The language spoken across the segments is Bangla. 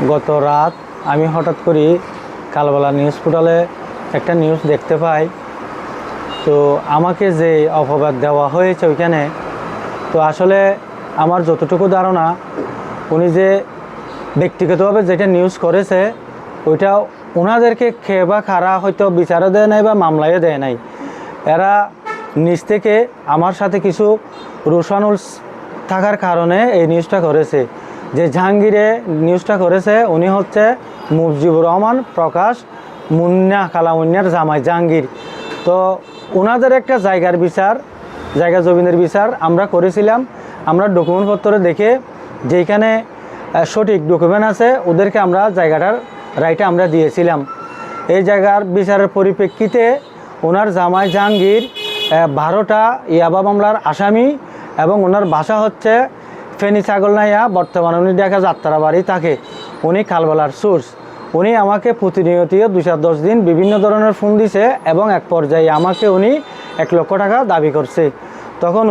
গত রাত আমি হঠাৎ করে কালবেলা নিউজ পোর্টালে একটা নিউজ দেখতে পাই। তো আমাকে যে অপবাদ দেওয়া হয়েছে ওইখানে, তো আসলে আমার যতটুকু ধারণা উনি যে ব্যক্তিগতভাবে যেটা নিউজ করেছে ওইটা ওনাদেরকে খেয়ে বা খারা হয়তো বিচারও দেয় নাই বা মামলায়ও দেয় নাই। এরা নিজ থেকে আমার সাথে কিছু রোশানুল থাকার কারণে এই নিউজটা করেছে। যে জাহাঙ্গীরে নিউজটা করেছে উনি হচ্ছে মুজিবুর রহমান প্রকাশ মুন্না কালামুন্নার জামাই জাহাঙ্গীর। তো ওনাদের একটা জায়গা জমিনের বিচার আমরা করেছিলাম। আমরা ডকুমেন্টপত্র দেখে যেখানে সঠিক ডকুমেন্ট আছে ওদেরকে আমরা জায়গাটার রাইটে আমরা দিয়েছিলাম। এই জায়গার বিচারের পরিপ্রেক্ষিতে ওনার জামাই জাহাঙ্গীর 12টা ইয়াবা মামলার আসামি এবং ওনার বাসা হচ্ছে ফেনী ছাগলনাইয়া, বর্তমানে উনি ঢাকা যাত্রাবাড়ি থাকে। উনি কালবেলার সোর্স। উনি আমাকে প্রতিনিয়ত 210 দিন বিভিন্ন ধরনের ফোন দিছে এবং এক পর্যায়ে আমাকে উনি 1 লক্ষ টাকা দাবি করছে। তখন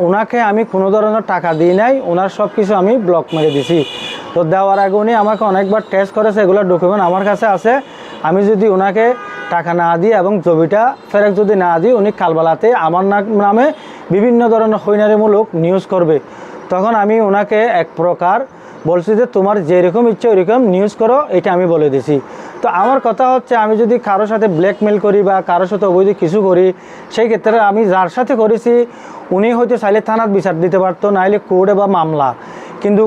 ওনাকে আমি কোনো ধরনের টাকা দিই নাই, ওনার সব কিছু আমি ব্লক মেরে দিছি। তো দেওয়ার আগে উনি আমাকে অনেকবার টেস্ট করেছে, এগুলোর ডকুমেন্ট আমার কাছে আছে। আমি যদি ওনাকে টাকা না দিই এবং জমিটা ফেরত যদি না দিই উনি কালবেলাতে আমার নামে বিভিন্ন ধরনের হইনারিমূলক নিউজ করবে। তখন আমি ওনাকে এক প্রকার বলছি যে তোমার যেরকম ইচ্ছে ওইরকম নিউজ করো, এটা আমি বলে দিছি। তো আমার কথা হচ্ছে আমি যদি কারোর সাথে ব্ল্যাকমেল করি বা কারোর সাথে অবৈধ কিছু করি, সেই ক্ষেত্রে আমি যার সাথে করেছি উনি হয়তো চাইলে থানার বিচার দিতে পারতো, নাহলে কোর্টে বা মামলা। কিন্তু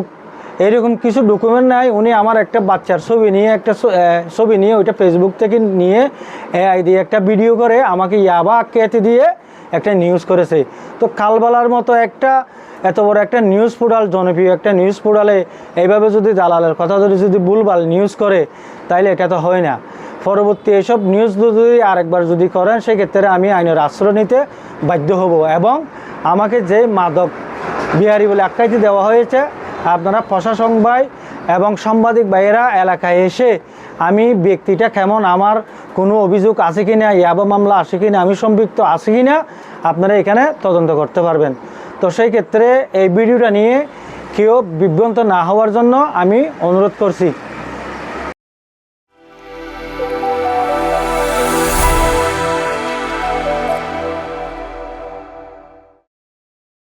এরকম কিছু ডকুমেন্ট নাই। উনি আমার একটা বাচ্চার ছবি নিয়ে ওইটা ফেসবুক থেকে নিয়ে এআই দিয়ে একটা ভিডিও করে আমাকে ইয়াবা আখ্যাতি দিয়ে একটা নিউজ করেছে। তো কালবেলার মতো এত বড় একটা নিউজ পোর্টাল, জনপ্রিয় একটা নিউজ পোর্টালে এইভাবে যদি দালালের কথা যদি ভুলভাল নিউজ করে তাইলে এটা তো হয় না। পরবর্তী এইসব নিউজ যদি আরেকবার যদি করেন সেক্ষেত্রে আমি আইনের আশ্রয় নিতে বাধ্য হব। এবং আমাকে যে মাদক বিহারী বলে আখ্যাতি দেওয়া হয়েছে, আপনারা প্রশাসন ভাই এবং সাংবাদিক ভাইয়েরা এলাকায় এসে আমি ব্যক্তিটা কেমন, আমার কোনো অভিযোগ আছে কি না, ইয়াবা মামলা আছে কি না, আমি সম্পৃক্ত আছি কি না, আপনারা এখানে তদন্ত করতে পারবেন। তো সেই ক্ষেত্রে এই ভিডিওটা নিয়ে কেউ বিভ্রান্ত না হওয়ার জন্য আমি অনুরোধ করছি।